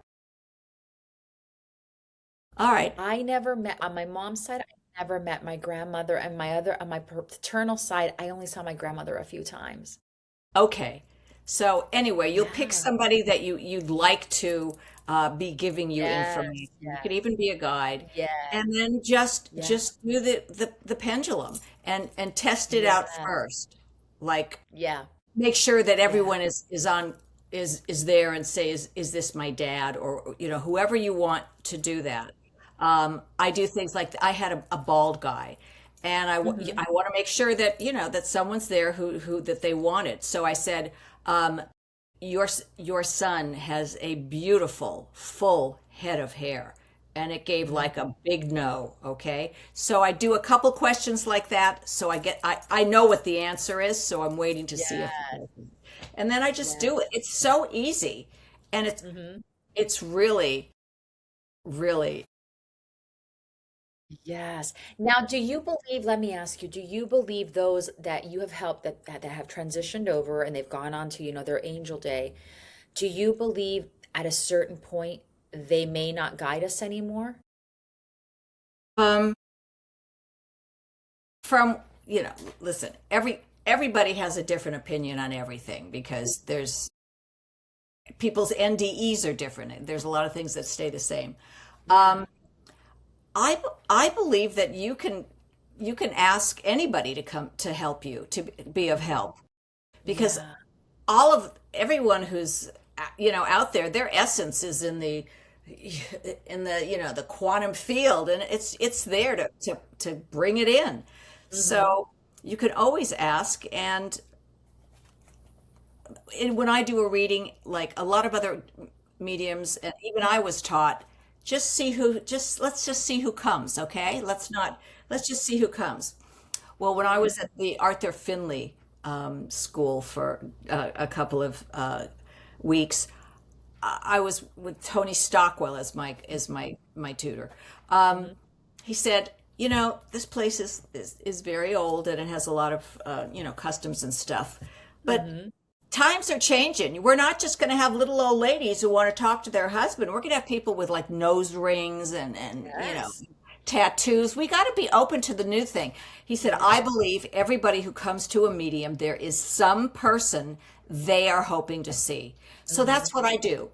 All right. I never met on my mom's side. I never met my grandmother, and my other on my paternal side, I only saw my grandmother a few times. Okay. So anyway, you'll pick Yeah. somebody that you'd like to be giving you Yes. information. You could Yes. even be a guide, Yeah. and then just Yeah. do the pendulum and test it out Yeah. first. Like Yeah. make sure that Yeah. everyone is there and say is this my dad, or whoever you want to do that. I do things like I had a bald guy, and Hmm. I want to make sure that that someone's there who that they wanted. So I said, um, your son has a beautiful full head of hair. And it gave Hmm. like a big no. Okay. So I do a couple questions like that. So I know what the answer is. So I'm waiting to see if, Yeah. and then I just Yeah. do it. It's so easy. And Hmm. it's really, really, Yes. Now, do you believe, let me ask you, do you believe those that you have helped that have transitioned over and they've gone on to, their angel day, do you believe at a certain point they may not guide us anymore? um, from, listen, everybody has a different opinion on everything because there's people's NDEs are different. There's a lot of things that stay the same. Yeah. Um, I believe that you can ask anybody to come to help you to be of help because Yeah. everyone who's out there, their essence is in the the quantum field, and it's there to bring it in. Hmm. So you can always ask, and when I do a reading, like a lot of other mediums, and even I was taught, let's just see who comes, okay? Let's just see who comes. Well, when I was at the Arthur Finley school for a couple of weeks, I was with Tony Stockwell as my tutor. Um, Hmm. he said, this place is very old and it has a lot of customs and stuff, but Hmm. times are changing. We're not just going to have little old ladies who want to talk to their husband. We're going to have people with like nose rings and Yes. tattoos. We got to be open to the new thing. He said, I believe everybody who comes to a medium, there is some person they are hoping to see. So Hmm. that's what I do.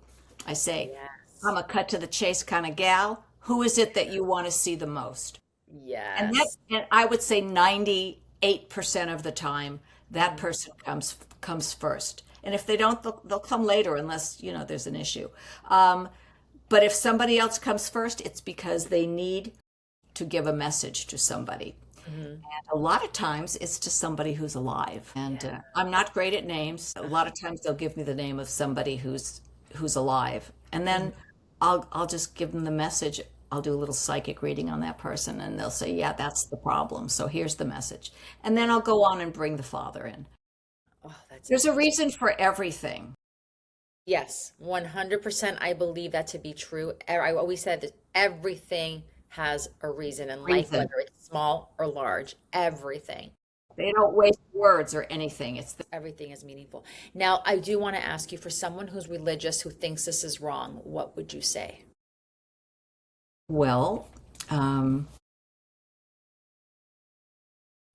I say, Yes. I'm a cut to the chase kind of gal. Who is it that you want to see the most? Yes. And I would say 98% of the time that Hmm. person comes first. And if they don't, they'll come later unless, there's an issue. Um, but if somebody else comes first, it's because they need to give a message to somebody. Hmm. And a lot of times it's to somebody who's alive. And Yeah. I'm not great at names. A lot of times they'll give me the name of somebody who's alive. And then Hmm. I'll just give them the message. I'll do a little psychic reading on that person and they'll say, "Yeah, that's the problem. So here's the message." And then I'll go on and bring the father in. Oh, that's There's a amazing. reason for everything. Yes, 100% I believe that to be true. I always said that everything has a reason in life, Reason. whether it's small or large. Everything. They don't waste words or anything. Everything is meaningful. Now, I do want to ask you, for someone who's religious who thinks this is wrong, what would you say? Well, um,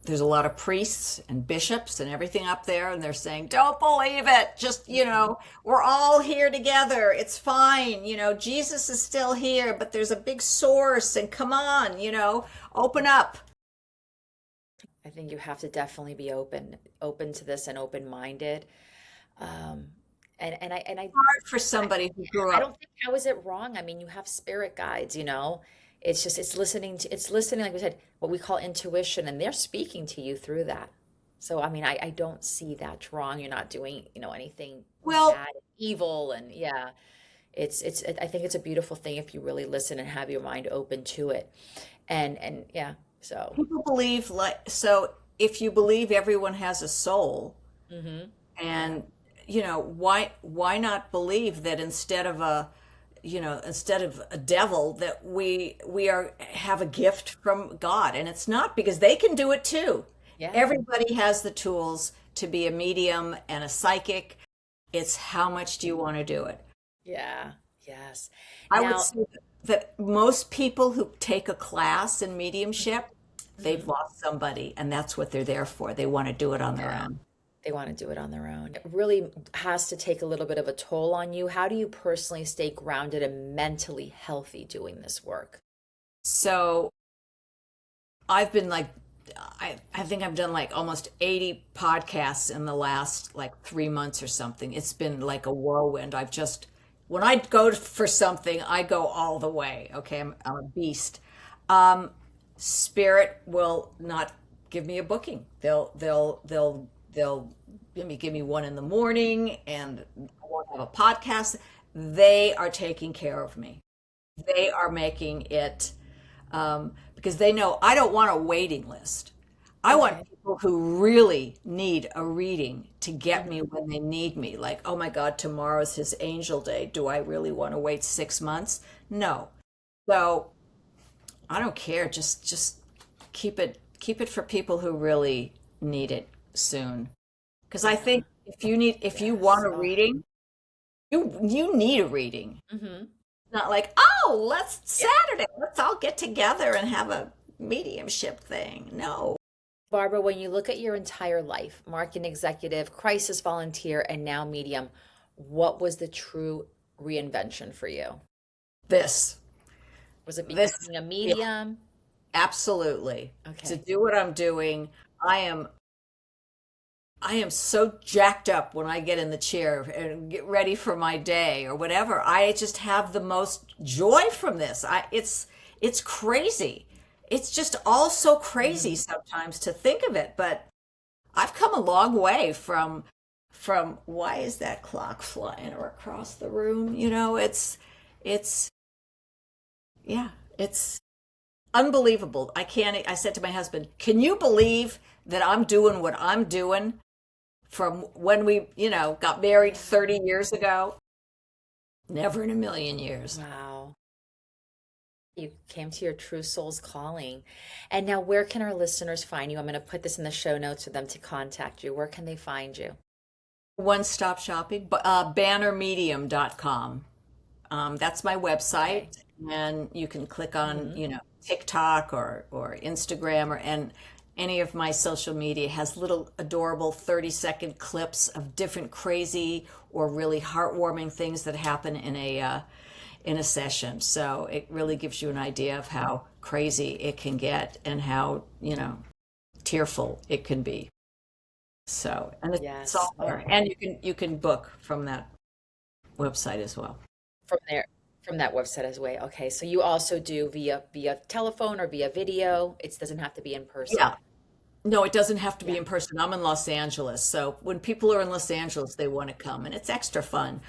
there's a lot of priests and bishops and everything up there, and they're saying, don't believe it. Just, we're all here together. It's fine. Jesus is still here, but there's a big source, and come on, open up. I think you have to definitely be open to this and open-minded. Um, and Hard for I, somebody who grew I up. don't think how is it wrong? I mean, you have spirit guides, you know. It's just it's listening, like we said, what we call intuition, and they're speaking to you through that. So I mean, I don't see that wrong. You're not doing, anything Well, bad, evil, and yeah, I think it's a beautiful thing if you really listen and have your mind open to it. And yeah, so people believe so if you believe everyone has a soul, hmm yeah. and why not believe that instead of a devil, that we are have a gift from God, and it's not, because they can do it too. Yeah. Everybody has the tools to be a medium and a psychic. It's how much do you want to do it? Yeah. Yes. I would Now, say that most people who take a class in mediumship, they've mhm, lost somebody, and that's what they're there for. They want to do it on their yeah. own. They want to do it on their own. It really has to take a little bit of a toll on you. How do you personally stay grounded and mentally healthy doing this work? So I've been like, I think I've done like almost 80 podcasts in the last like 3 months or something. It's been like a whirlwind. When I go for something, I go all the way. Okay, I'm a beast. Um, Spirit will not give me a booking. They'll give me one in the morning, and I won't have a podcast. They are taking care of me. They are making it, because they know I don't want a waiting list. I want Okay. people who really need a reading to get me hmm when they need me. Like, oh my God, tomorrow's his angel day. Do I really want to wait 6 months? No. So I don't care. Just keep it for people who really need it soon. Because I Yeah. think if you want Yes. a Oh. reading, you need a reading. hmm Not like, oh, let's Saturday, let's all get together and have a mediumship thing. No. Barbara, when you look at your entire life, marketing executive, crisis volunteer, and now medium, what was the true reinvention for you? This, Was it this, becoming a yeah, medium? absolutely. To Okay. do what I'm doing, I am I am so jacked up when I get in the chair and get ready for my day or whatever. I just have the most joy from this. It's crazy. It's just all so crazy hmm sometimes to think of it, but I've come a long way from why is that clock flying across the room? It's yeah, it's unbelievable. I said to my husband, "Can you believe that I'm doing what I'm doing from when we, got married 30 years ago? Never in a million years." Wow. You came to your true soul's calling. And now, where can our listeners find you? I'm going to put this in the show notes for them to contact you. Where can they find you? One stop shopping, bannermedium.com. That's my Okay. website, and you can click on, hmm TikTok or Instagram, and any of my social media has little adorable 30-second clips of different crazy or really heartwarming things that happen in a session. So it really gives you an idea of how crazy it can get and how, tearful it can be. So, and it's Yes. all there, Oh, and you can book from that website as well. from there, from that website as well. Okay. So you also do via telephone or via video. It doesn't have to be in Yeah. person. No, it doesn't have to be Yeah. in person. I'm in Los Angeles. So when people are in Los Angeles, they want to come, and it's extra fun.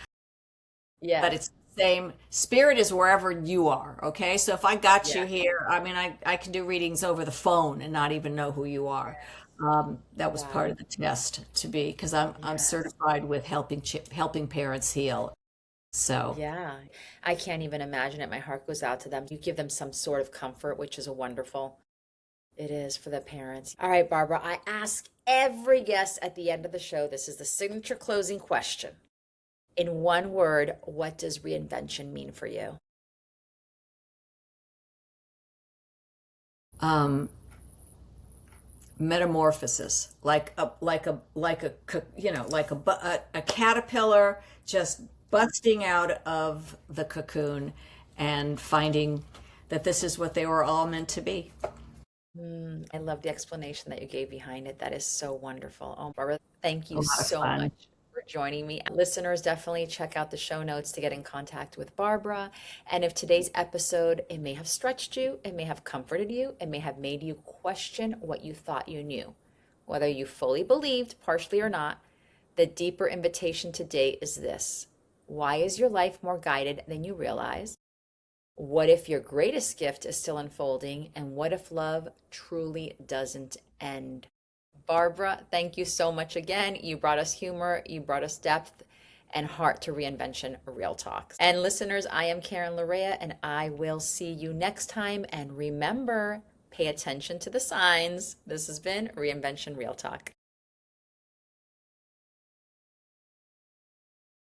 But Yeah. it's the same. Spirit is wherever you are. Okay. So if I got you Yeah. here, I mean, I can do readings over the phone and not even know who you are. That was part Wow. of the test to be, because I'm Yes. certified with helping parents heal. So, Yeah, I can't even imagine it. My heart goes out to them. You give them some sort of comfort, which is a wonderful. It is for the parents. All right, Barbara, I ask every guest at the end of the show, this is the signature closing question. In one word, what does reinvention mean for you? um, metamorphosis, like a caterpillar just busting out of the cocoon and finding that this is what they were all meant to be. I love the explanation that you gave behind it. That is so wonderful. Oh, Barbara, thank A you lot of so much fun. for joining me. Listeners, definitely check out the show notes to get in contact with Barbara. And if today's episode, it may have stretched you, it may have comforted you, it may have made you question what you thought you knew. Whether you fully believed, partially or not, the deeper invitation today is this. Why is your life more guided than you realize? What if your greatest gift is still unfolding? And what if love truly doesn't end? Barbara, thank you so much again. You brought us humor, you brought us depth and heart to Reinvention Real Talks. And listeners, I am Karen Larea, and I will see you next time. And remember, pay attention to the signs. This has been Reinvention Real Talk.